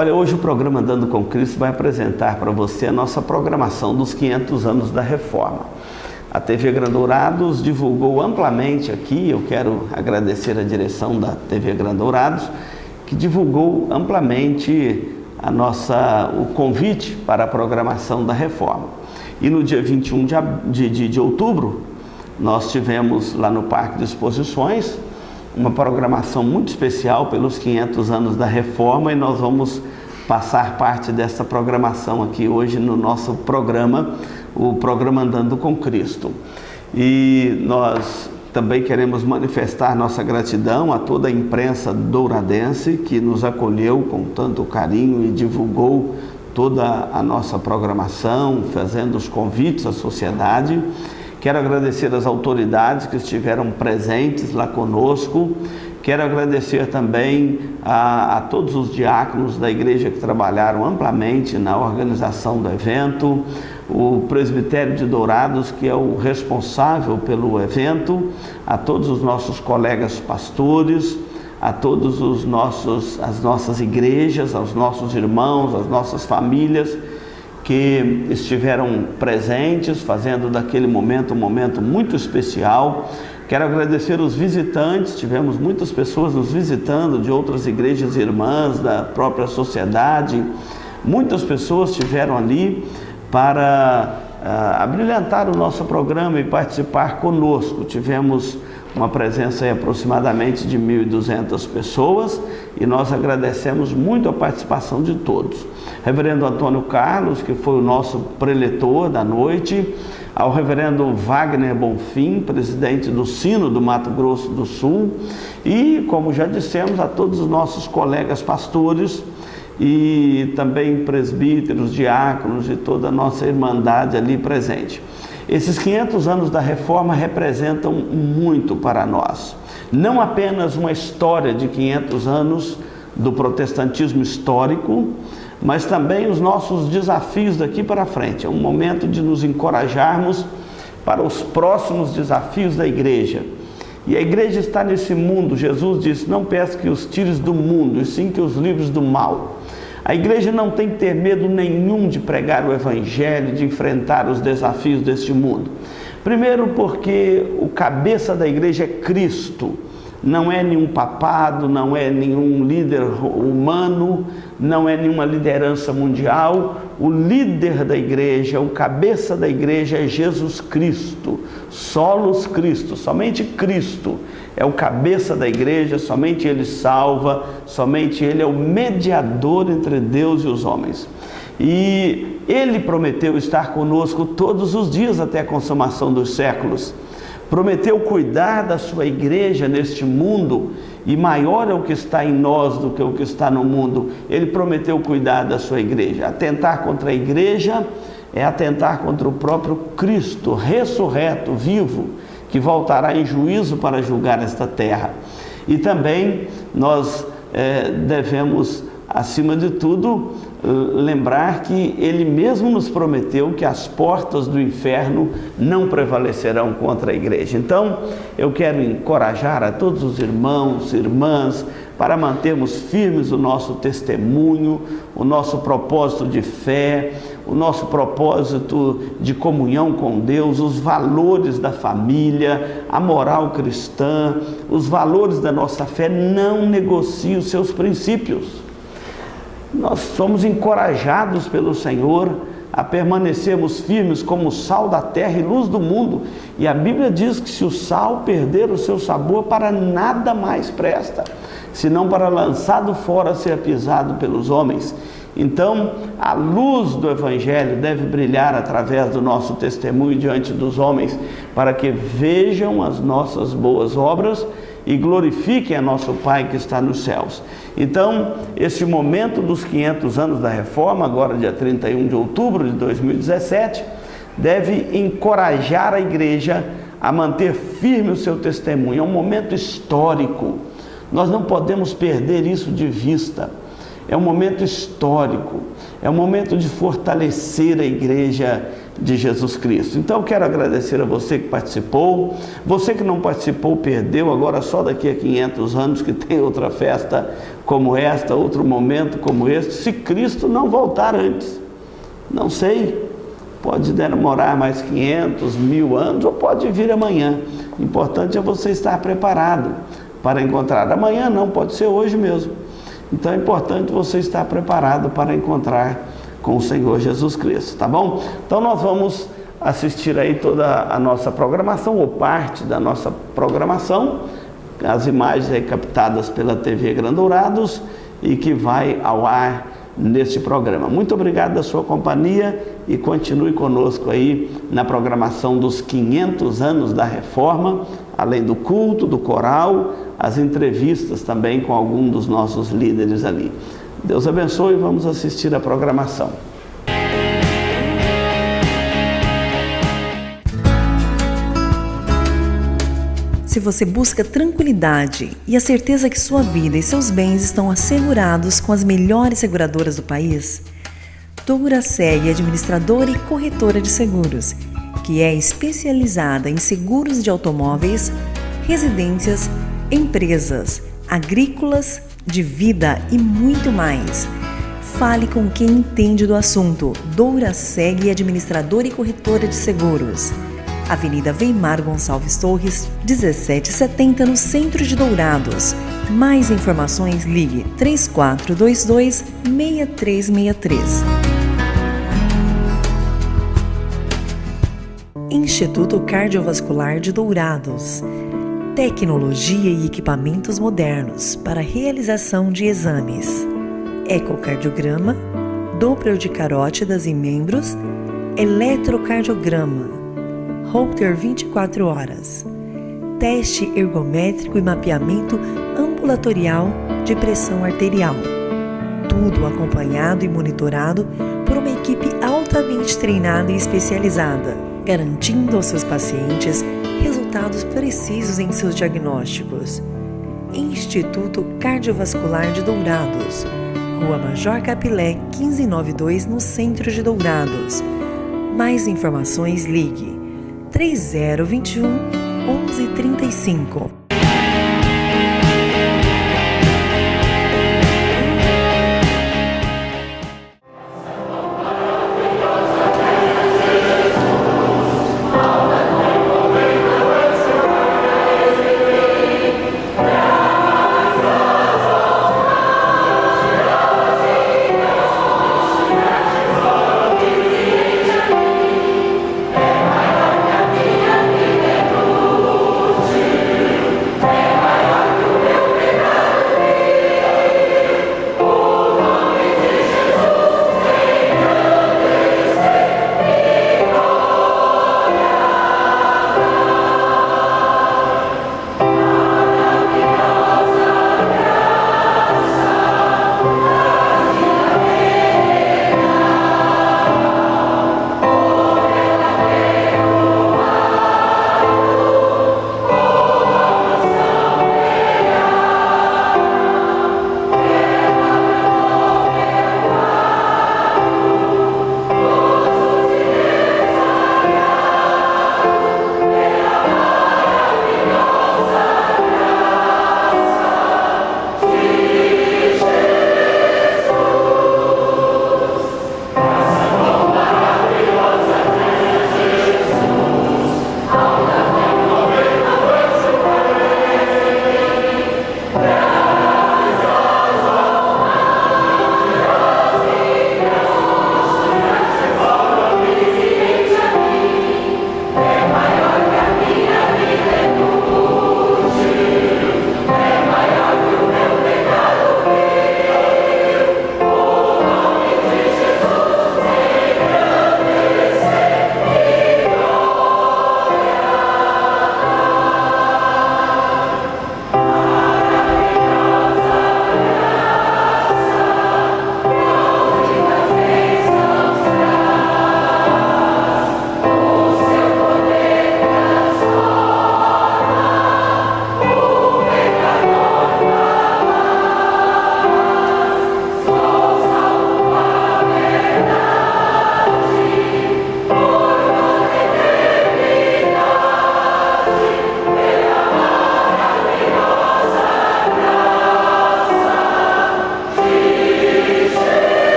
Olha, hoje o programa Andando com Cristo vai apresentar para você a nossa programação dos 500 anos da Reforma. A TV Grandourados divulgou amplamente aqui, eu quero agradecer a direção da TV Grandourados, que divulgou amplamente o convite para a programação da Reforma. E no dia 21 de outubro, nós tivemos lá no Parque de Exposições uma programação muito especial pelos 500 anos da Reforma, e nós vamos passar parte dessa programação aqui hoje no nosso programa, o programa Andando com Cristo. E nós também queremos manifestar nossa gratidão a toda a imprensa douradense que nos acolheu com tanto carinho e divulgou toda a nossa programação, fazendo os convites à sociedade. Quero agradecer as autoridades que estiveram presentes lá conosco. Quero agradecer também a todos os diáconos da igreja que trabalharam amplamente na organização do evento, o presbitério de Dourados, que é o responsável pelo evento, a todos os nossos colegas pastores, a todos as nossas igrejas, aos nossos irmãos, às nossas famílias que estiveram presentes, fazendo daquele momento um momento muito especial. Quero agradecer os visitantes, tivemos muitas pessoas nos visitando de outras igrejas irmãs, da própria sociedade. Muitas pessoas estiveram ali para abrilhantar o nosso programa e participar conosco. Tivemos uma presença aí aproximadamente de 1.200 pessoas e nós agradecemos muito a participação de todos. Reverendo Antônio Carlos, que foi o nosso preletor da noite, ao reverendo Wagner Bonfim, presidente do Sino do Mato Grosso do Sul, e, como já dissemos, a todos os nossos colegas pastores e também presbíteros, diáconos e toda a nossa irmandade ali presente. Esses 500 anos da Reforma representam muito para nós. Não apenas uma história de 500 anos do protestantismo histórico, mas também os nossos desafios daqui para frente. É um momento de nos encorajarmos para os próximos desafios da igreja. E a igreja está nesse mundo. Jesus disse: não peço que os tires do mundo, e sim que os livres do mal. A igreja não tem que ter medo nenhum de pregar o evangelho, de enfrentar os desafios deste mundo. Primeiro porque o cabeça da igreja é Cristo. Não é nenhum papado, não é nenhum líder humano, não é nenhuma liderança mundial. O líder da igreja, o cabeça da igreja é Jesus Cristo, solos Cristo, somente Cristo é o cabeça da igreja, somente Ele salva, somente Ele é o mediador entre Deus e os homens. E Ele prometeu estar conosco todos os dias até a consumação dos séculos. Prometeu cuidar da sua igreja neste mundo, e maior é o que está em nós do que o que está no mundo. Ele prometeu cuidar da sua igreja. Atentar contra a igreja é atentar contra o próprio Cristo, ressurreto, vivo, que voltará em juízo para julgar esta terra. E também nós devemos, acima de tudo, lembrar que Ele mesmo nos prometeu que as portas do inferno não prevalecerão contra a igreja. Então, eu quero encorajar a todos os irmãos e irmãs para mantermos firmes o nosso testemunho, o nosso propósito de fé, o nosso propósito de comunhão com Deus, os valores da família, a moral cristã, os valores da nossa fé. Não negocie os seus princípios. Nós somos encorajados pelo Senhor a permanecermos firmes como sal da terra e luz do mundo. E a Bíblia diz que se o sal perder o seu sabor, para nada mais presta, senão para lançado fora ser pisado pelos homens. Então, a luz do Evangelho deve brilhar através do nosso testemunho diante dos homens, para que vejam as nossas boas obras e glorifiquem a nosso Pai que está nos céus. Então, esse momento dos 500 anos da Reforma, agora dia 31 de outubro de 2017, deve encorajar a igreja a manter firme o seu testemunho. É um momento histórico. Nós não podemos perder isso de vista. É um momento histórico. É um momento de fortalecer a igreja de Jesus Cristo. Então, quero agradecer a você que participou. Você que não participou, perdeu. Agora, só daqui a 500 anos que tem outra festa como esta, outro momento como este, se Cristo não voltar antes. Não sei, pode demorar mais 500, 1000 anos, ou pode vir amanhã. O importante é você estar preparado para encontrar. Amanhã não, pode ser hoje mesmo. Então é importante você estar preparado para encontrar com o Senhor Jesus Cristo, tá bom? Então nós vamos assistir aí toda a nossa programação, ou parte da nossa programação, as imagens aí captadas pela TV Grandourados e que vai ao ar neste programa. Muito obrigado da sua companhia e continue conosco aí na programação dos 500 anos da Reforma, além do culto, do coral, as entrevistas também com algum dos nossos líderes ali. Deus abençoe e vamos assistir a programação. Se você busca tranquilidade e a certeza que sua vida e seus bens estão assegurados com as melhores seguradoras do país, Douraseg, administradora e corretora de seguros, que é especializada em seguros de automóveis, residências, empresas, agrícolas, de vida e muito mais. Fale com quem entende do assunto. Douraseg, administradora e corretora de seguros. Avenida Weimar Gonçalves Torres, 1770, no centro de Dourados. Mais informações, ligue 3422-6363. Instituto Cardiovascular de Dourados. Tecnologia e equipamentos modernos para realização de exames. Ecocardiograma, Doppler de carótidas e membros, eletrocardiograma, Holter 24 horas, teste ergométrico e mapeamento ambulatorial de pressão arterial. Tudo acompanhado e monitorado por uma equipe altamente treinada e especializada, garantindo aos seus pacientes resultados precisos em seus diagnósticos. Instituto Cardiovascular de Dourados, Rua Major Capilé, 1592, no centro de Dourados. Mais informações, ligue 3021 1135.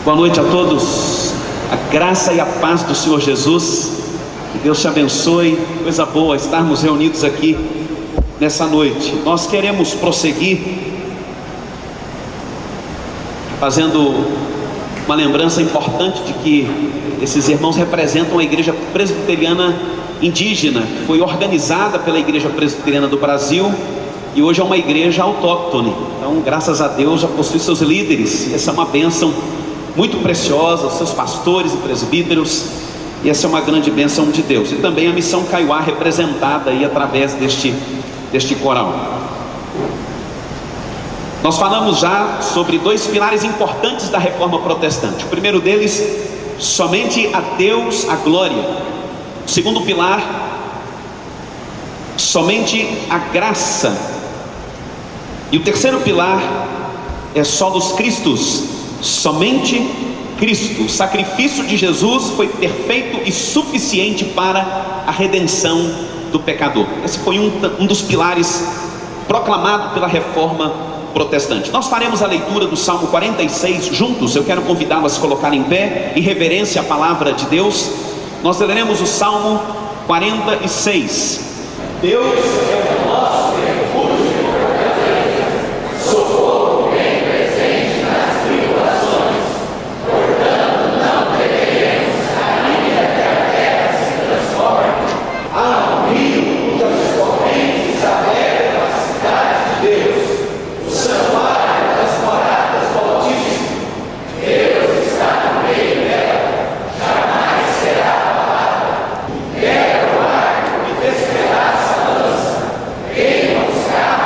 Boa noite a todos, a graça e a paz do Senhor Jesus, que Deus te abençoe, coisa boa estarmos reunidos aqui nessa noite. Nós queremos prosseguir fazendo uma lembrança importante de que esses irmãos representam a igreja presbiteriana indígena, que foi organizada pela igreja presbiteriana do Brasil e hoje é uma igreja autóctone. Então, graças a Deus, já possui seus líderes, e essa é uma bênção muito preciosa, os seus pastores e presbíteros, e essa é uma grande bênção de Deus. E também a missão Kaiowá representada aí através deste coral. Nós falamos já sobre dois pilares importantes da reforma protestante. O primeiro deles, somente a Deus a glória. O segundo pilar, somente a graça. E o terceiro pilar é solos Christus, somente Cristo. O sacrifício de Jesus foi perfeito e suficiente para a redenção do pecador. Esse foi um dos pilares proclamado pela reforma protestante. Nós faremos a leitura do Salmo 46 juntos. Eu quero convidá-los a se colocar em pé, em reverência à palavra de Deus. Nós leremos o Salmo 46. Deus é o nosso refúgio, socorro bem presente nas tribulações, portanto não temeremos, ainda que a terra se transforme. Há um rio cujas correntes alegram a cidade de Deus, o santuário das moradas do Altíssimo. Deus está no meio dela, jamais será abalada. Quebra o arco e despedaça a lança, queima os carros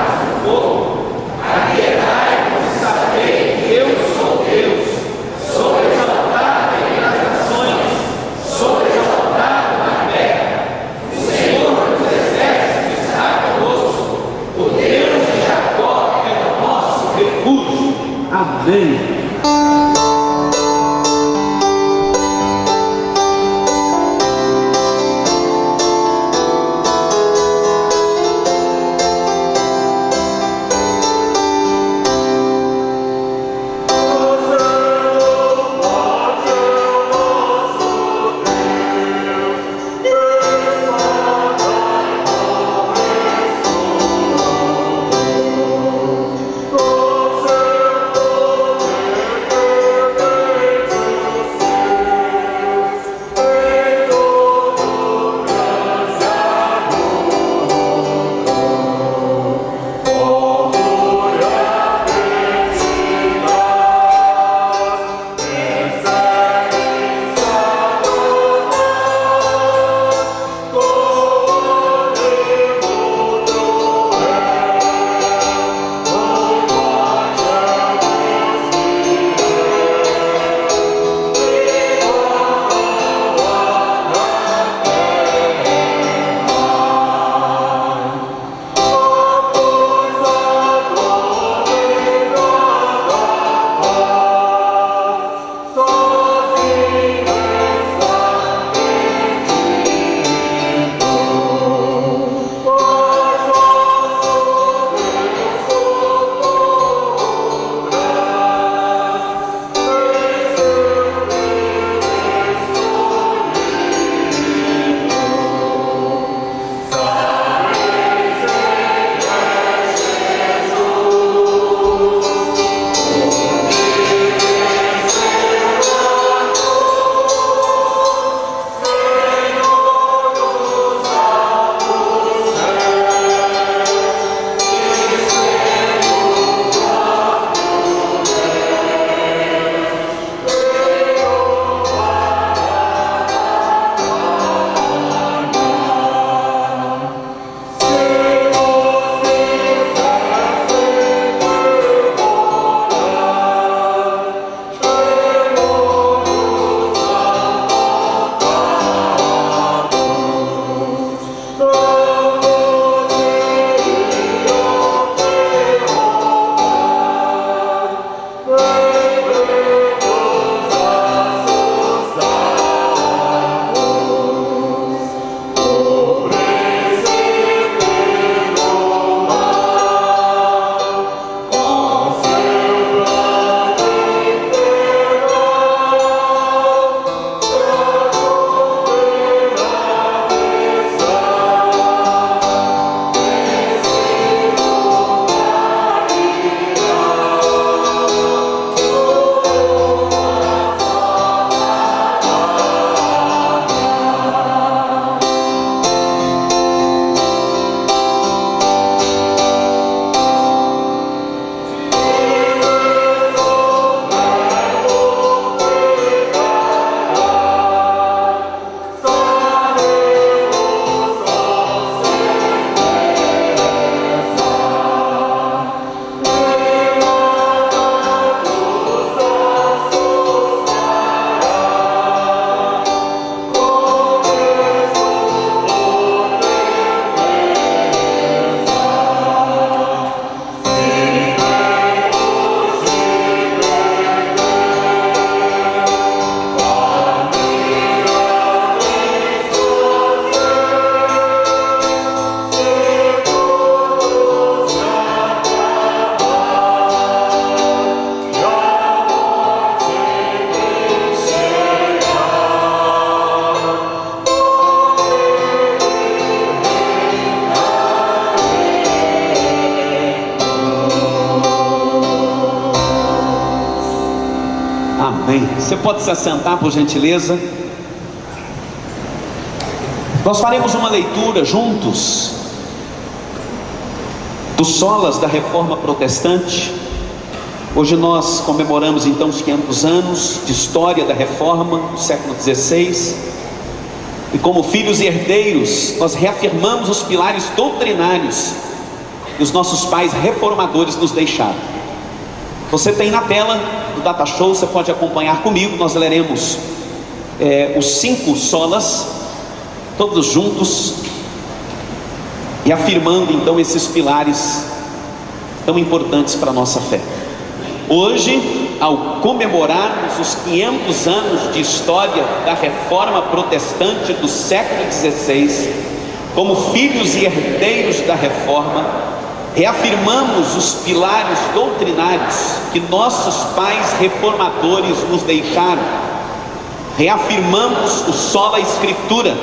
Amém. Você pode se assentar, por gentileza. Nós faremos uma leitura juntos dos solas da Reforma Protestante. Hoje nós comemoramos então os 500 anos de história da Reforma do século XVI. E como filhos e herdeiros, nós reafirmamos os pilares doutrinários que os nossos pais reformadores nos deixaram. Você tem na tela do Data Show, você pode acompanhar comigo. Nós leremos os 5 solas, todos juntos, reafirmando então esses pilares tão importantes para a nossa fé. Hoje, ao comemorarmos os 500 anos de história da Reforma Protestante do século XVI, como filhos e herdeiros da Reforma, reafirmamos os pilares doutrinários que nossos pais reformadores nos deixaram. Reafirmamos o sola Escritura,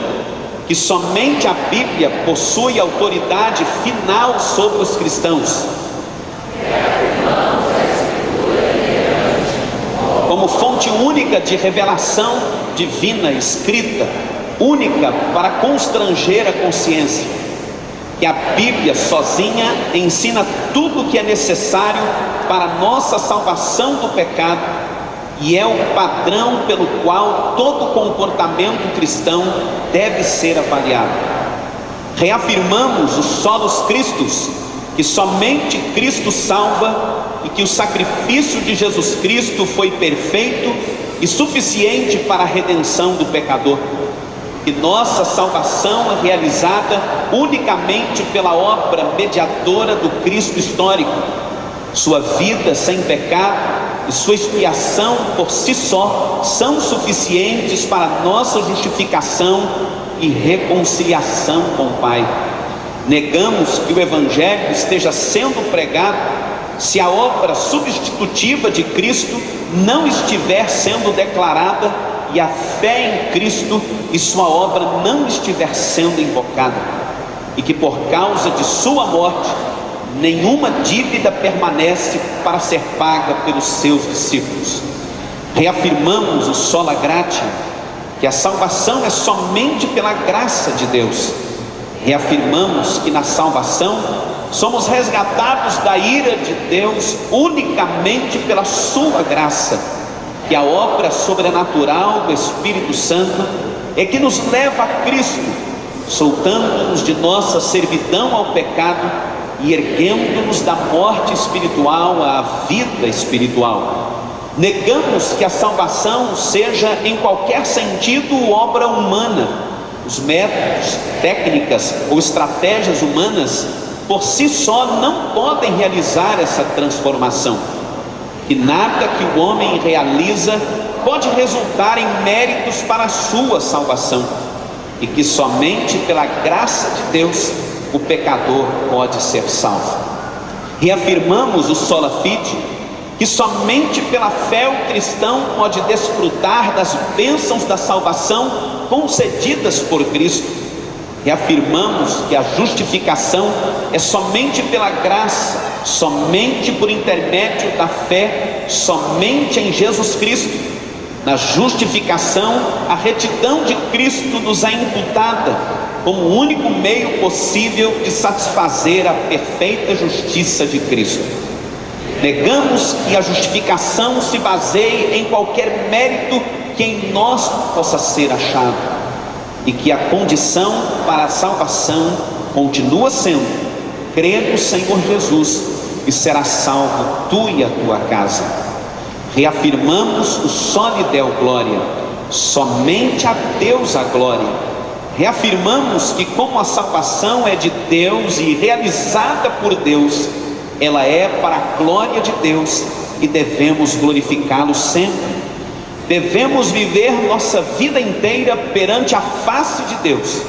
que somente a Bíblia possui autoridade final sobre os cristãos. Como fonte única de revelação divina escrita, única para constranger a consciência, que a Bíblia sozinha ensina tudo o que é necessário para a nossa salvação do pecado e é o padrão pelo qual todo comportamento cristão deve ser avaliado. Reafirmamos os solos Cristos, que somente Cristo salva e que o sacrifício de Jesus Cristo foi perfeito e suficiente para a redenção do pecador, que nossa salvação é realizada unicamente pela obra mediadora do Cristo histórico, sua vida sem pecado e sua expiação por si só são suficientes para nossa justificação e reconciliação com o Pai. Negamos que o Evangelho esteja sendo pregado se a obra substitutiva de Cristo não estiver sendo declarada e a fé em Cristo e sua obra não estiver sendo invocada, e que por causa de sua morte nenhuma dívida permanece para ser paga pelos seus discípulos. Reafirmamos o sola gratia, que a salvação é somente pela graça de Deus. Reafirmamos que na salvação somos resgatados da ira de Deus unicamente pela sua graça, que a obra sobrenatural do Espírito Santo é que nos leva a Cristo, soltando-nos de nossa servidão ao pecado e erguendo-nos da morte espiritual à vida espiritual. Negamos que a salvação seja em qualquer sentido obra humana. Os métodos, técnicas ou estratégias humanas por si só não podem realizar essa transformação, e nada que o homem realiza pode resultar em méritos para a sua salvação, e que somente pela graça de Deus o pecador pode ser salvo. Reafirmamos o sola fide, que somente pela fé o cristão pode desfrutar das bênçãos da salvação concedidas por Cristo. Reafirmamos que a justificação é somente pela graça, somente por intermédio da fé, somente em Jesus Cristo. Na justificação, a retidão de Cristo nos é imputada como o único meio possível de satisfazer a perfeita justiça de Cristo. Negamos que a justificação se baseie em qualquer mérito que em nós possa ser achado, e que a condição para a salvação continua sendo crer no Senhor Jesus e serás salvo tu e a tua casa. Reafirmamos o soli Deo glória, somente a Deus a glória. Reafirmamos que como a salvação é de Deus e realizada por Deus, ela é para a glória de Deus e devemos glorificá-lo sempre. Devemos viver nossa vida inteira perante a face de Deus,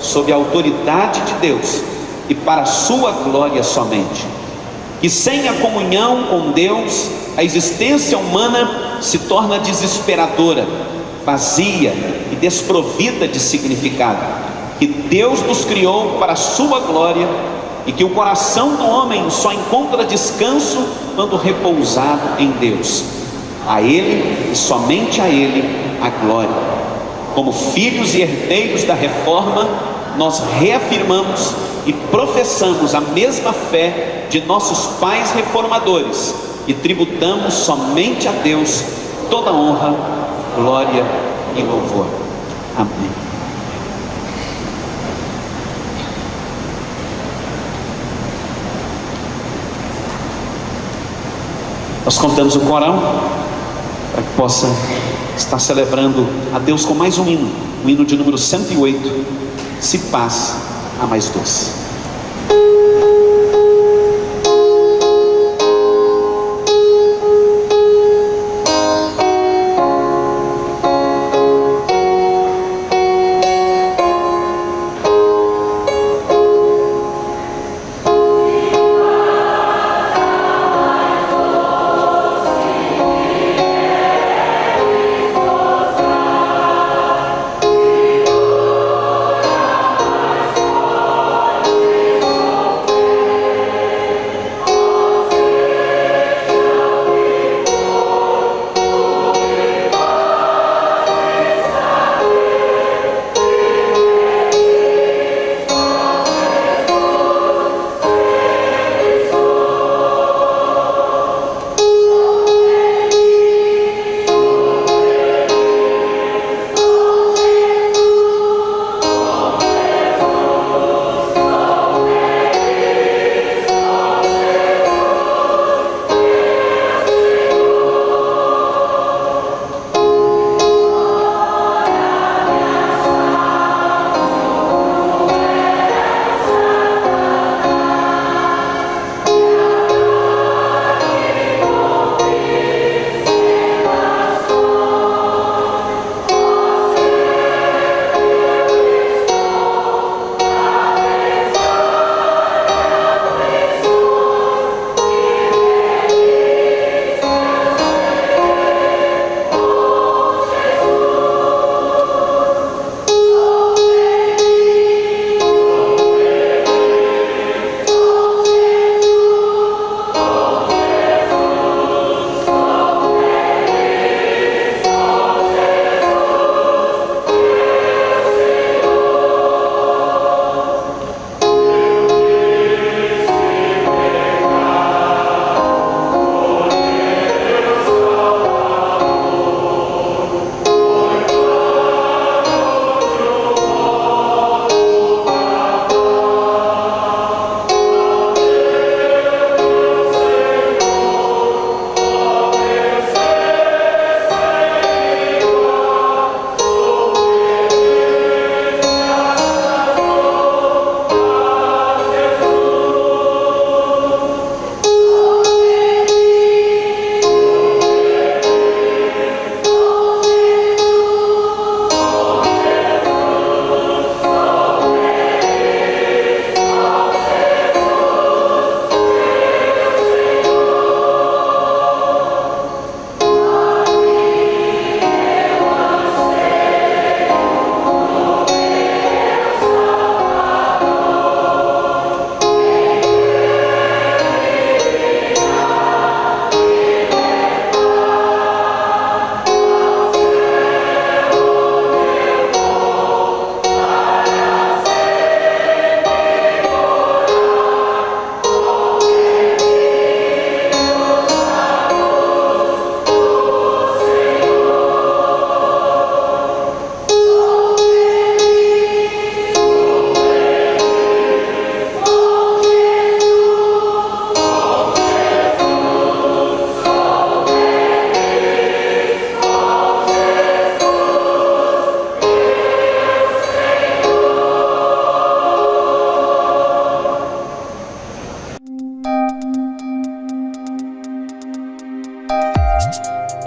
sob a autoridade de Deus e para a sua glória somente. Que sem a comunhão com Deus, a existência humana se torna desesperadora, vazia e desprovida de significado. Que Deus nos criou para a sua glória e que o coração do homem só encontra descanso quando repousado em Deus. A Ele e somente a Ele a glória. Como filhos e herdeiros da reforma, nós reafirmamos e professamos a mesma fé de nossos pais reformadores e tributamos somente a Deus toda honra, glória e louvor. Amém. Nós contamos o coral para que possa estar celebrando a Deus com mais um hino, o hino de número 108, Se Paz a Mais Doce.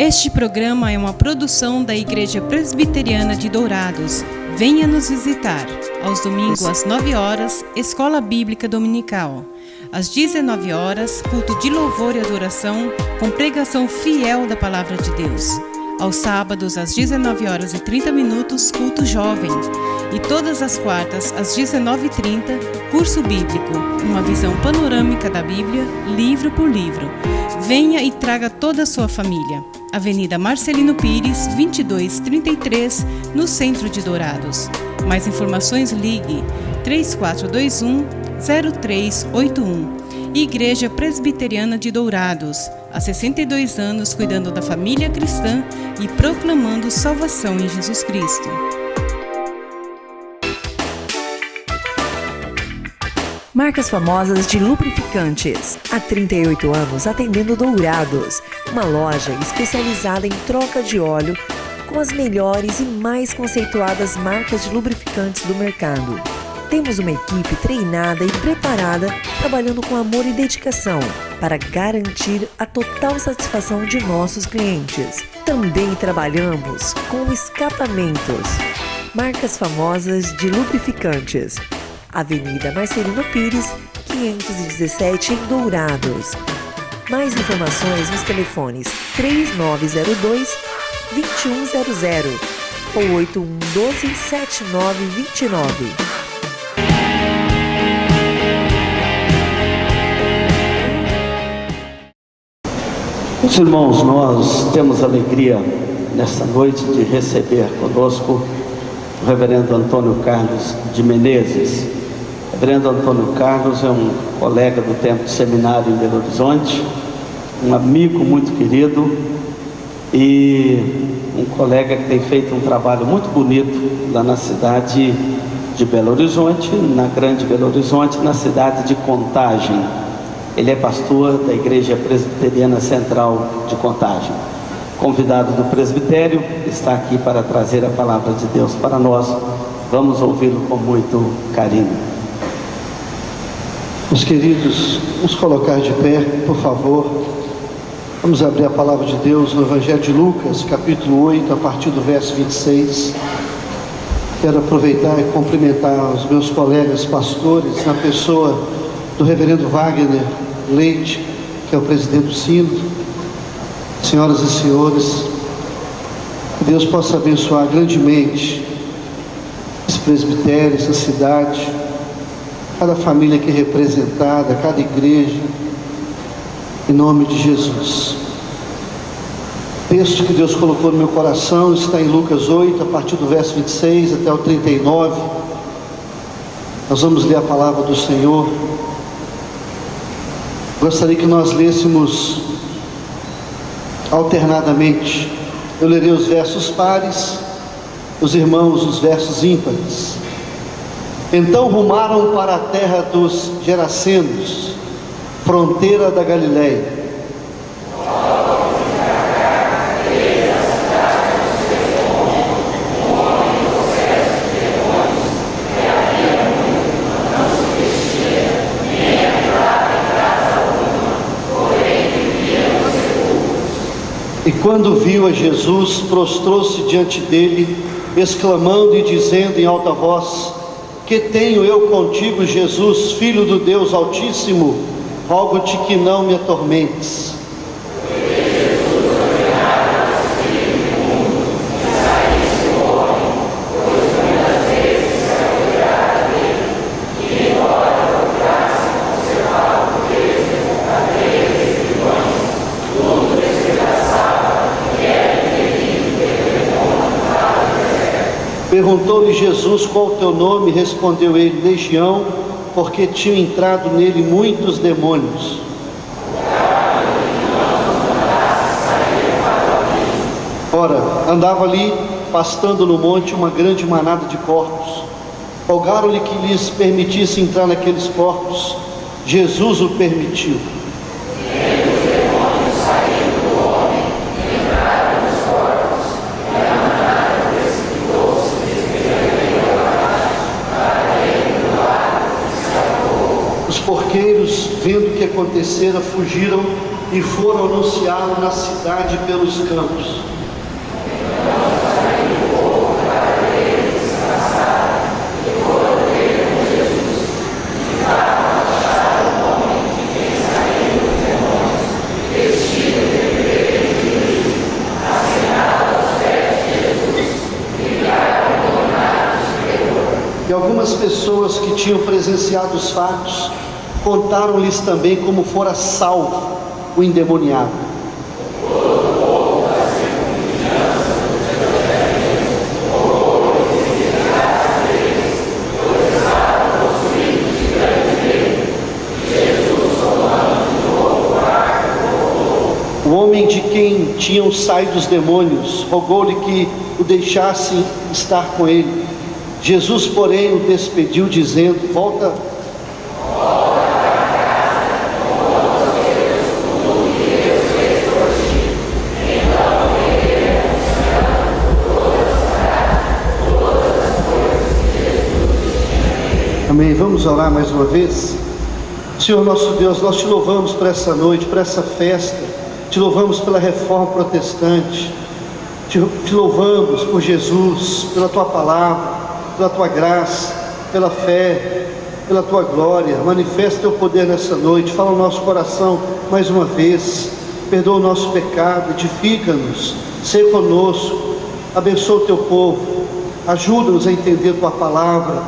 Este programa é uma produção da Igreja Presbiteriana de Dourados. Venha nos visitar. Aos domingos, às 9 horas, Escola Bíblica Dominical. Às 19 horas, culto de louvor e adoração, com pregação fiel da Palavra de Deus. Aos sábados, às 19 horas e 30 minutos, culto jovem. E todas as quartas, às 19h30, curso bíblico, uma visão panorâmica da Bíblia, livro por livro. Venha e traga toda a sua família. Avenida Marcelino Pires, 2233, no centro de Dourados. Mais informações, ligue 3421-0381. Igreja Presbiteriana de Dourados, há 62 anos cuidando da família cristã e proclamando salvação em Jesus Cristo. Marcas famosas de lubrificantes. Há 38 anos atendendo Dourados, uma loja especializada em troca de óleo com as melhores e mais conceituadas marcas de lubrificantes do mercado. Temos uma equipe treinada e preparada, trabalhando com amor e dedicação para garantir a total satisfação de nossos clientes. Também trabalhamos com escapamentos. Marcas famosas de lubrificantes. Avenida Marcelino Pires, 517 em Dourados. Mais informações nos telefones 3902-2100 ou 8112-7929. Meus irmãos, nós temos alegria nesta noite de receber conosco o reverendo Antônio Carlos de Menezes. O reverendo Antônio Carlos é um colega do Templo Seminário em Belo Horizonte, um amigo muito querido e um colega que tem feito um trabalho muito bonito lá na cidade de Belo Horizonte, na Grande Belo Horizonte, na cidade de Contagem. Ele é pastor da Igreja Presbiteriana Central de Contagem. Convidado do presbitério, está aqui para trazer a palavra de Deus para nós. Vamos ouvi-lo com muito carinho. Meus queridos, vamos colocar de pé, por favor. Vamos abrir a palavra de Deus no Evangelho de Lucas, capítulo 8, a partir do verso 26. Quero aproveitar e cumprimentar os meus colegas pastores, na pessoa do reverendo Wagner Leite, que é o presidente do Sínodo. Senhoras e senhores, que Deus possa abençoar grandemente esse presbitério, essa cidade, cada família aqui representada, cada igreja, em nome de Jesus. O texto que Deus colocou no meu coração está em Lucas 8, a partir do verso 26 até o 39. Nós vamos ler a palavra do Senhor. Gostaria que nós lêssemos alternadamente. Eu lerei os versos pares, os irmãos os versos ímpares. Então rumaram para a terra dos Gerasenos, fronteira da Galileia. E quando viu a Jesus, prostrou-se diante dele, exclamando e dizendo em alta voz: Que tenho eu contigo, Jesus, Filho do Deus Altíssimo? Rogo-te que não me atormentes. Perguntou-lhe Jesus: Qual o teu nome? Respondeu ele: Legião, porque tinham entrado nele muitos demônios. Ora, andava ali, pastando no monte, uma grande manada de porcos. Rogaram-lhe que lhes permitisse entrar naqueles porcos. Jesus o permitiu. Os porqueiros, vendo o que acontecera, fugiram e foram anunciá-lo na cidade pelos campos. pessoas que tinham presenciado os fatos contaram-lhes também como fora salvo o endemoniado. O homem de quem tinham saído os demônios rogou-lhe que o deixasse estar com ele. Jesus, porém, o despediu, dizendo: volta. Amém. Vamos orar mais uma vez. Senhor nosso Deus, nós te louvamos por essa noite, por essa festa. Te louvamos pela Reforma Protestante, te louvamos por Jesus, pela Tua Palavra, pela Tua graça, pela fé, pela Tua glória. Manifesta Teu poder nessa noite, fala no nosso coração mais uma vez, perdoa o nosso pecado, edifica-nos, seja conosco, abençoa o Teu povo, ajuda-nos a entender Tua Palavra,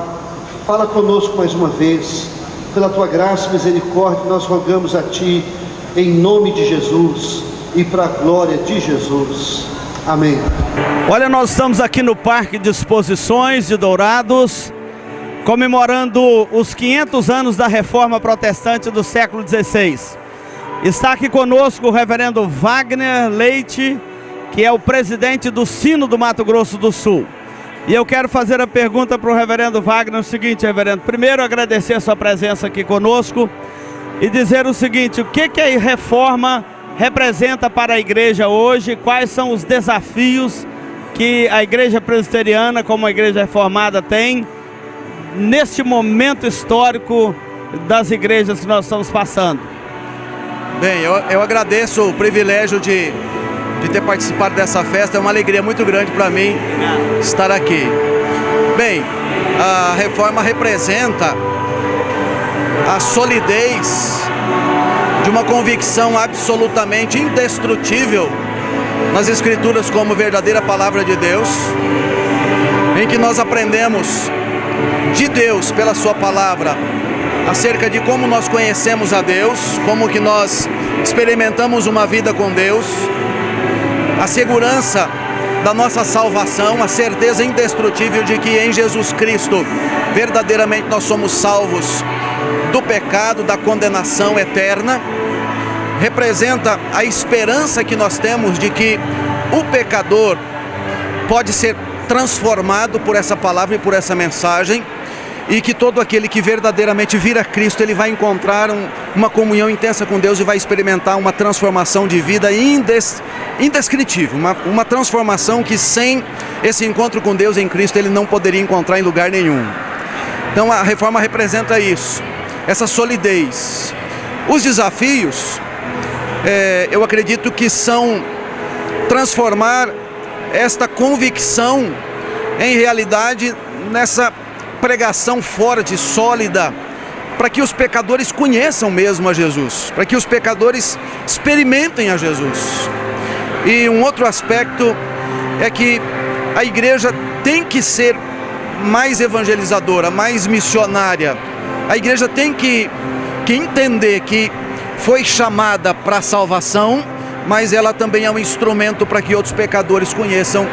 fala conosco mais uma vez, pela Tua graça e misericórdia nós rogamos a Ti, em nome de Jesus e para a glória de Jesus. Amém. Olha, nós estamos aqui no Parque de Exposições de Dourados, comemorando os 500 anos da Reforma Protestante do século XVI. Está aqui conosco o reverendo Wagner Leite, que é o presidente do Sino do Mato Grosso do Sul. E eu quero fazer a pergunta para o reverendo Wagner, o seguinte, reverendo: primeiro agradecer a sua presença aqui conosco e dizer o seguinte: o que a reforma representa para a igreja hoje, quais são os desafios que a igreja presbiteriana, como a igreja reformada, tem neste momento histórico das igrejas que nós estamos passando. Bem, eu agradeço o privilégio de ter participado dessa festa, é uma alegria muito grande para mim estar aqui. Bem, a reforma representa a solidez de uma convicção absolutamente indestrutível nas Escrituras como verdadeira palavra de Deus, em que nós aprendemos de Deus pela sua palavra acerca de como nós conhecemos a Deus, como que nós experimentamos uma vida com Deus, a segurança da nossa salvação, a certeza indestrutível de que em Jesus Cristo verdadeiramente nós somos salvos do pecado, da condenação eterna. Representa a esperança que nós temos de que o pecador pode ser transformado por essa palavra e por essa mensagem, e que todo aquele que verdadeiramente vir a Cristo, ele vai encontrar uma comunhão intensa com Deus e vai experimentar uma transformação de vida indescritível, uma transformação que sem esse encontro com Deus em Cristo ele não poderia encontrar em lugar nenhum. Então a reforma representa isso, essa solidez. Os desafios, eu acredito que são transformar esta convicção em realidade nessa pregação forte, sólida, para que os pecadores conheçam mesmo a Jesus, para que os pecadores experimentem a Jesus. E um outro aspecto é que a igreja tem que ser mais evangelizadora, mais missionária. A igreja tem que entender que foi chamada para a salvação, mas ela também é um instrumento para que outros pecadores conheçam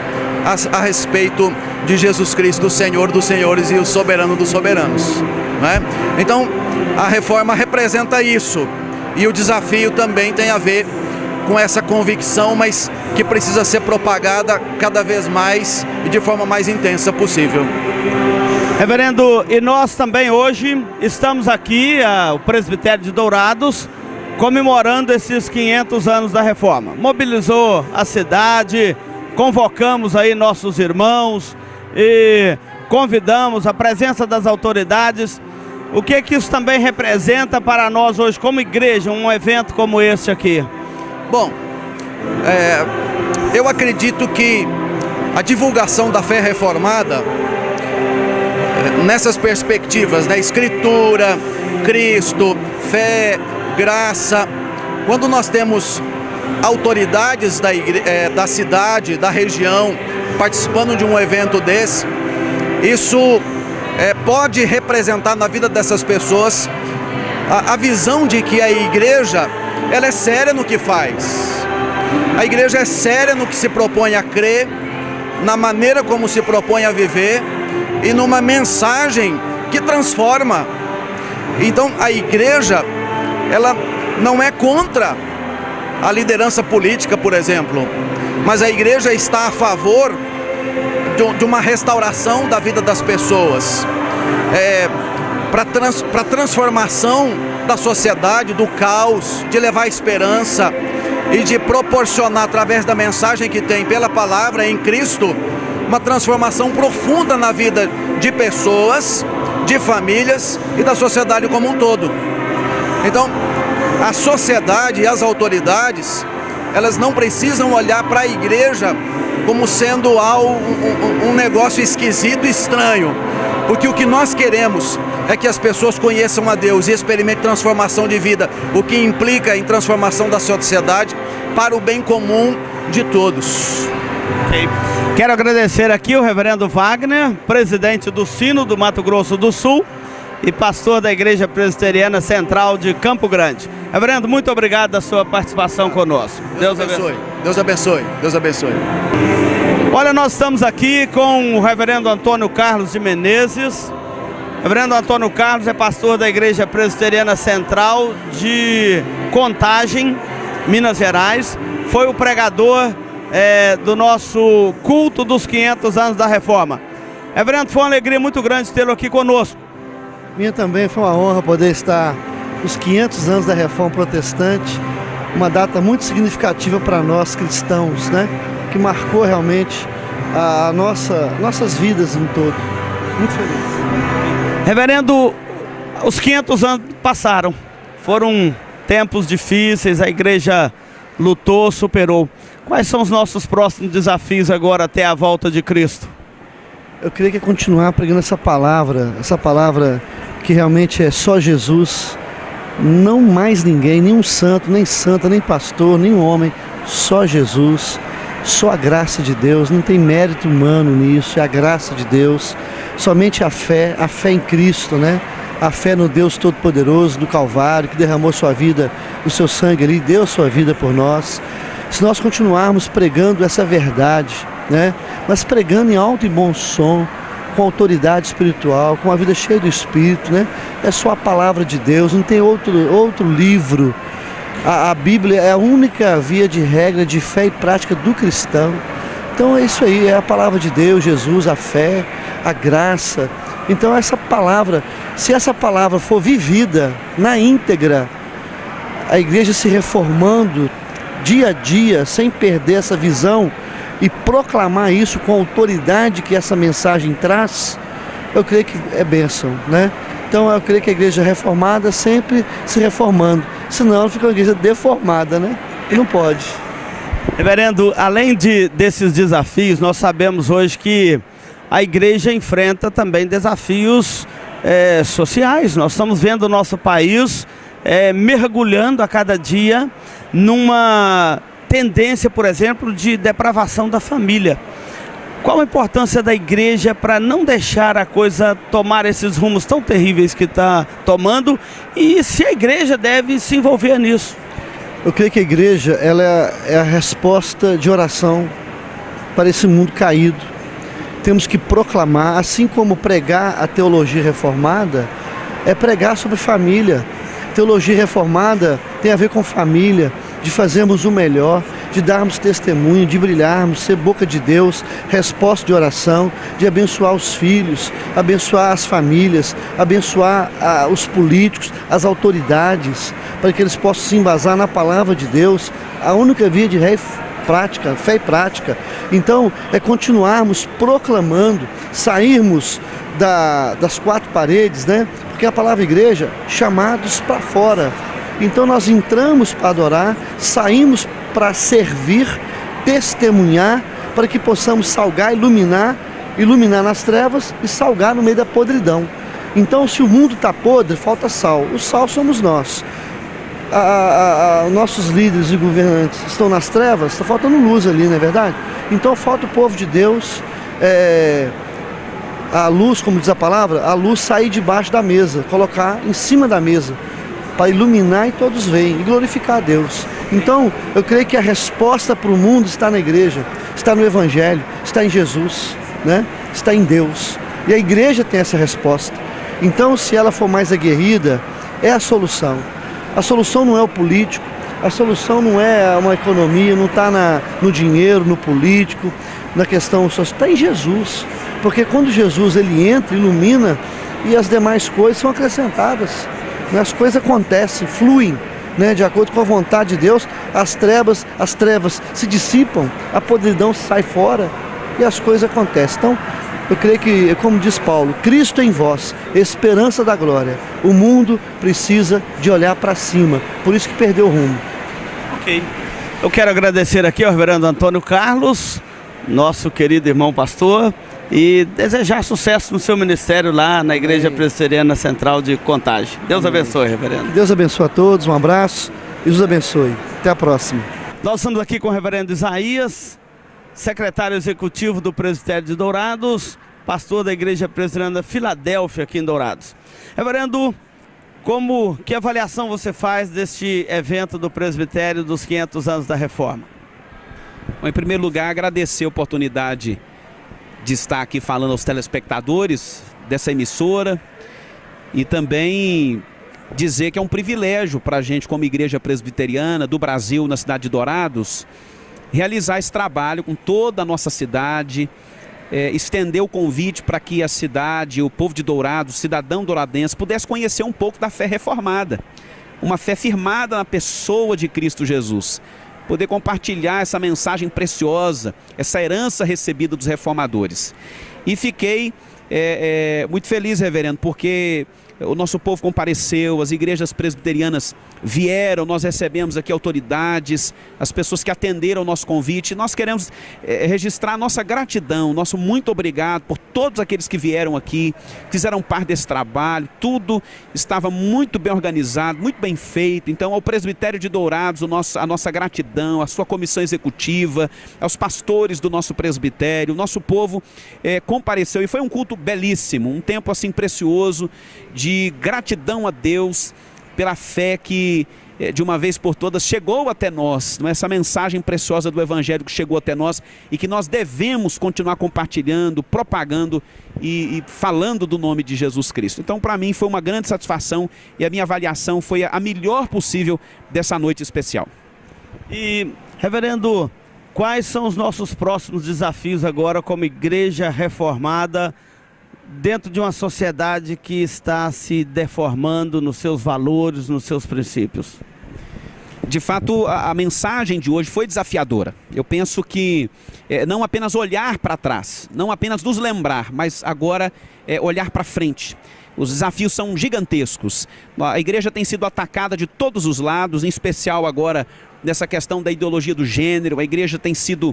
a respeito de Jesus Cristo, o Senhor dos senhores e o soberano dos soberanos, né? Então a reforma representa isso, e o desafio também tem a ver com essa convicção, mas que precisa ser propagada cada vez mais e de forma mais intensa possível. Reverendo, e nós também hoje estamos aqui, o presbitério de Dourados, comemorando esses 500 anos da reforma. Mobilizou a cidade, convocamos aí nossos irmãos e convidamos a presença das autoridades. O que isso também representa para nós hoje como igreja, um evento como esse aqui? Bom, eu acredito que a divulgação da fé reformada, nessas perspectivas, né, Escritura, Cristo, fé, graça, quando nós temos autoridades da cidade, da região, participando de um evento desse, isso pode representar na vida dessas pessoas a visão de que a igreja, ela é séria no que faz. A igreja é séria no que se propõe a crer, na maneira como se propõe a viver e numa mensagem que transforma. Então a igreja, ela não é contra a liderança política, por exemplo, mas a igreja está a favor de uma restauração da vida das pessoas, para a transformação da sociedade, do caos, de levar esperança e de proporcionar, através da mensagem que tem pela palavra em Cristo, uma transformação profunda na vida de pessoas, de famílias e da sociedade como um todo. Então, a sociedade e as autoridades, elas não precisam olhar para a igreja como sendo um negócio esquisito e estranho, porque o que nós queremos é que as pessoas conheçam a Deus e experimentem transformação de vida, o que implica em transformação da sociedade para o bem comum de todos. Okay. Quero agradecer aqui o reverendo Wagner, presidente do Sino do Mato Grosso do Sul e pastor da Igreja Presbiteriana Central de Campo Grande. Reverendo, muito obrigado da sua participação conosco. Deus abençoe. Deus abençoe. Deus abençoe. Olha, nós estamos aqui com o reverendo Antônio Carlos de Menezes. O reverendo Antônio Carlos é pastor da Igreja Presbiteriana Central de Contagem, Minas Gerais. Foi o pregador do nosso culto dos 500 anos da Reforma. Reverendo, foi uma alegria muito grande tê-lo aqui conosco. Minha também foi uma honra poder estar nos 500 anos da Reforma Protestante, uma data muito significativa para nós cristãos, né? Que marcou realmente nossas vidas em todo. Muito feliz. Reverendo, os 500 anos passaram, foram tempos difíceis, a igreja lutou, superou. Quais são os nossos próximos desafios agora até a volta de Cristo? Eu creio que é continuar pregando essa palavra que realmente é só Jesus, não mais ninguém, nenhum santo, nem santa, nem pastor, nem homem, só Jesus, só a graça de Deus, não tem mérito humano nisso, é a graça de Deus, somente a fé em Cristo, né? A fé no Deus Todo-Poderoso, do Calvário, que derramou sua vida, o seu sangue ali, deu sua vida por nós. Se nós continuarmos pregando essa verdade, né? Mas pregando em alto e bom som, com autoridade espiritual, com uma vida cheia do Espírito, né? É só a palavra de Deus, não tem outro livro. A Bíblia é a única via de regra de fé e prática do cristão. Então é isso aí, é a palavra de Deus, Jesus, a fé, a graça. Então essa palavra, se essa palavra for vivida na íntegra, a igreja se reformando dia a dia, sem perder essa visão e proclamar isso com a autoridade que essa mensagem traz, eu creio que é bênção, né? Então eu creio que a igreja reformada sempre se reformando, senão ela fica uma igreja deformada, né? E não pode. Reverendo, além desses desafios, nós sabemos hoje que a igreja enfrenta também desafios sociais. Nós estamos vendo o nosso país mergulhando a cada dia numa tendência, por exemplo, de depravação da família. Qual a importância da igreja para não deixar a coisa tomar esses rumos tão terríveis que está tomando, e se a igreja deve se envolver nisso? Eu creio que a igreja ela é a resposta de oração para esse mundo caído. Temos que proclamar, assim como pregar a teologia reformada, é pregar sobre família. Teologia reformada tem a ver com família, de fazermos o melhor, de darmos testemunho, de brilharmos, ser boca de Deus, resposta de oração, de abençoar os filhos, abençoar as famílias, abençoar os políticos, as autoridades, para que eles possam se embasar na palavra de Deus, a única via de fé e prática. Então, é continuarmos proclamando, sairmos das quatro paredes, né? Porque a palavra igreja, chamados para fora. Então nós entramos para adorar, saímos para servir, testemunhar, para que possamos salgar, iluminar nas trevas e salgar no meio da podridão. Então, se o mundo está podre, falta sal. O sal somos nós. Nossos líderes e governantes estão nas trevas, está faltando luz ali, não é verdade? Então falta o povo de Deus a luz, como diz a palavra, a luz sair debaixo da mesa, colocar em cima da mesa, para iluminar e todos veem, e glorificar a Deus. Então, eu creio que a resposta para o mundo está na igreja, está no Evangelho, está em Jesus, né? Está em Deus. E a igreja tem essa resposta. Então, se ela for mais aguerrida, é a solução. A solução não é o político, a solução não é uma economia, não está no dinheiro, no político, na questão social, está em Jesus. Porque quando Jesus ele entra, ilumina, e as demais coisas são acrescentadas. As coisas acontecem, fluem, né, de acordo com a vontade de Deus. As trevas se dissipam, a podridão sai fora e as coisas acontecem. Então, eu creio que, como diz Paulo, Cristo em vós, esperança da glória. O mundo precisa de olhar para cima, por isso que perdeu o rumo. Ok. Eu quero agradecer aqui ao reverendo Antônio Carlos, nosso querido irmão pastor, e desejar sucesso no seu ministério lá na Igreja Presbiteriana Central de Contagem. Deus abençoe, reverendo. Deus abençoe a todos, um abraço e Deus abençoe. Até a próxima. Nós estamos aqui com o reverendo Isaías, secretário executivo do Presbitério de Dourados, pastor da Igreja Presbiteriana Filadélfia aqui em Dourados. Reverendo, que avaliação você faz deste evento do Presbitério dos 500 anos da Reforma? Bom, em primeiro lugar, agradecer a oportunidade de estar aqui falando aos telespectadores dessa emissora e também dizer que é um privilégio para a gente, como Igreja Presbiteriana do Brasil, na cidade de Dourados, realizar esse trabalho com toda a nossa cidade, estender o convite para que a cidade, o povo de Dourados, o cidadão douradense, pudesse conhecer um pouco da fé reformada, uma fé firmada na pessoa de Cristo Jesus. Poder compartilhar essa mensagem preciosa, essa herança recebida dos reformadores. E fiquei muito feliz, reverendo, porque o nosso povo compareceu, as igrejas presbiterianas vieram, nós recebemos aqui autoridades, as pessoas que atenderam o nosso convite. Nós queremos registrar a nossa gratidão, nosso muito obrigado por todos aqueles que vieram aqui, fizeram parte desse trabalho. Tudo estava muito bem organizado, muito bem feito. Então, ao Presbitério de Dourados, a nossa gratidão, a sua comissão executiva, aos pastores do nosso presbitério, o nosso povo compareceu e foi um culto belíssimo, um tempo assim precioso de gratidão a Deus pela fé que de uma vez por todas chegou até nós, não é? Essa mensagem preciosa do Evangelho que chegou até nós e que nós devemos continuar compartilhando, propagando e falando do nome de Jesus Cristo. Então, para mim foi uma grande satisfação e a minha avaliação foi a melhor possível dessa noite especial. E, reverendo, quais são os nossos próximos desafios agora como Igreja Reformada dentro de uma sociedade que está se deformando nos seus valores, nos seus princípios? De fato, a mensagem de hoje foi desafiadora. Eu penso que não apenas olhar para trás, não apenas nos lembrar, mas agora olhar para frente. Os desafios são gigantescos. A igreja tem sido atacada de todos os lados, em especial agora nessa questão da ideologia do gênero. A igreja tem sido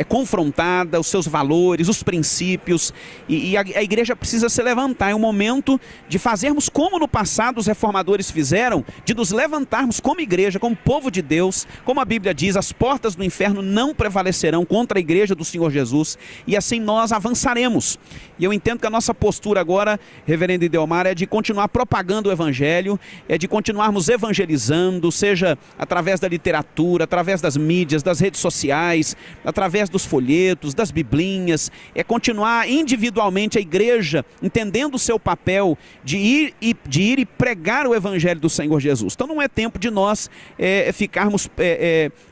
confrontada, os seus valores, os princípios, e a igreja precisa se levantar. É um momento de fazermos como no passado os reformadores fizeram, de nos levantarmos como igreja, como povo de Deus. Como a Bíblia diz, as portas do inferno não prevalecerão contra a igreja do Senhor Jesus, e assim nós avançaremos. E eu entendo que a nossa postura agora, reverendo Idelmar, é de continuar propagando o Evangelho, é de continuarmos evangelizando, seja através da literatura, através das mídias, das redes sociais, através dos folhetos, das biblinhas, é continuar individualmente a igreja, entendendo o seu papel de ir e pregar o Evangelho do Senhor Jesus. Então não é tempo de nós ficarmos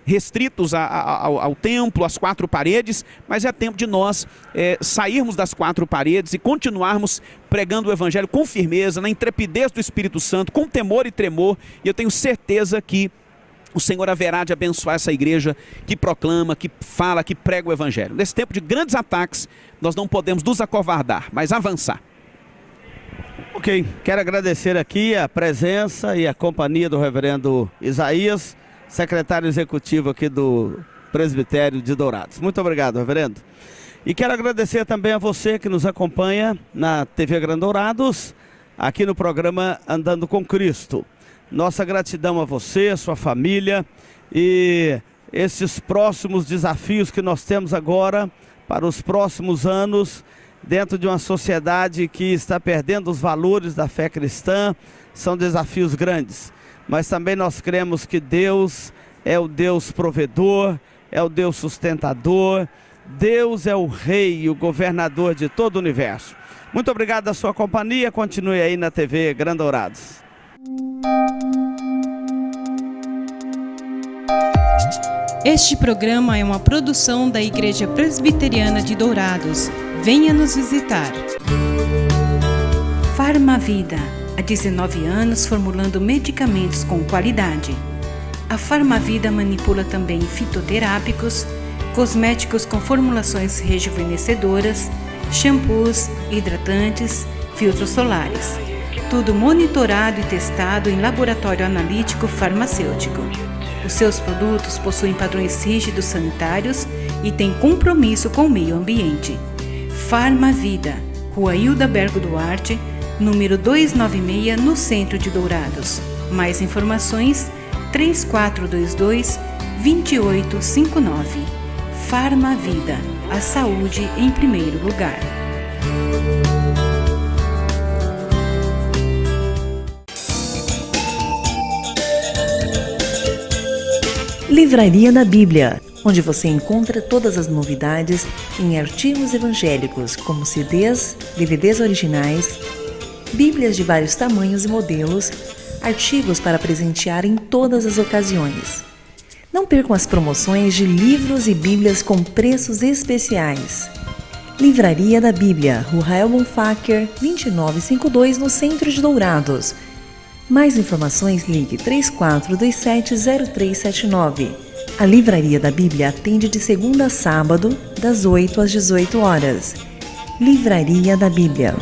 restritos ao templo, às quatro paredes, mas é tempo de nós sairmos das quatro paredes e continuarmos pregando o Evangelho com firmeza, na intrepidez do Espírito Santo, com temor e tremor, e eu tenho certeza que o Senhor haverá de abençoar essa igreja que proclama, que fala, que prega o Evangelho. Nesse tempo de grandes ataques, nós não podemos nos acovardar, mas avançar. Ok, quero agradecer aqui a presença e a companhia do reverendo Isaías, secretário executivo aqui do Presbitério de Dourados. Muito obrigado, reverendo. E quero agradecer também a você que nos acompanha na TV Grande Dourados, aqui no programa Andando com Cristo. Nossa gratidão a você, a sua família, e esses próximos desafios que nós temos agora para os próximos anos dentro de uma sociedade que está perdendo os valores da fé cristã. São desafios grandes, mas também nós cremos que Deus é o Deus provedor, é o Deus sustentador. Deus é o Rei e o governador de todo o universo. Muito obrigado da sua companhia. Continue aí na TV Grandourados. Este programa é uma produção da Igreja Presbiteriana de Dourados. Venha nos visitar. Farmavida, há 19 anos formulando medicamentos com qualidade. A Farmavida manipula também fitoterápicos, cosméticos com formulações rejuvenescedoras, shampoos, hidratantes, filtros solares. Tudo monitorado e testado em laboratório analítico farmacêutico. Os seus produtos possuem padrões rígidos sanitários e têm compromisso com o meio ambiente. Farmavida, Rua Hildabergo Duarte, número 296, no centro de Dourados. Mais informações, 3422-2859. Farmavida, a saúde em primeiro lugar. Livraria da Bíblia, onde você encontra todas as novidades em artigos evangélicos, como CDs, DVDs originais, Bíblias de vários tamanhos e modelos, artigos para presentear em todas as ocasiões. Não percam as promoções de livros e Bíblias com preços especiais. Livraria da Bíblia, Rua Rael Bonfacker, 2952, no centro de Dourados. Mais informações, ligue 3427-0379. A Livraria da Bíblia atende de segunda a sábado, das 8 às 18 horas. Livraria da Bíblia.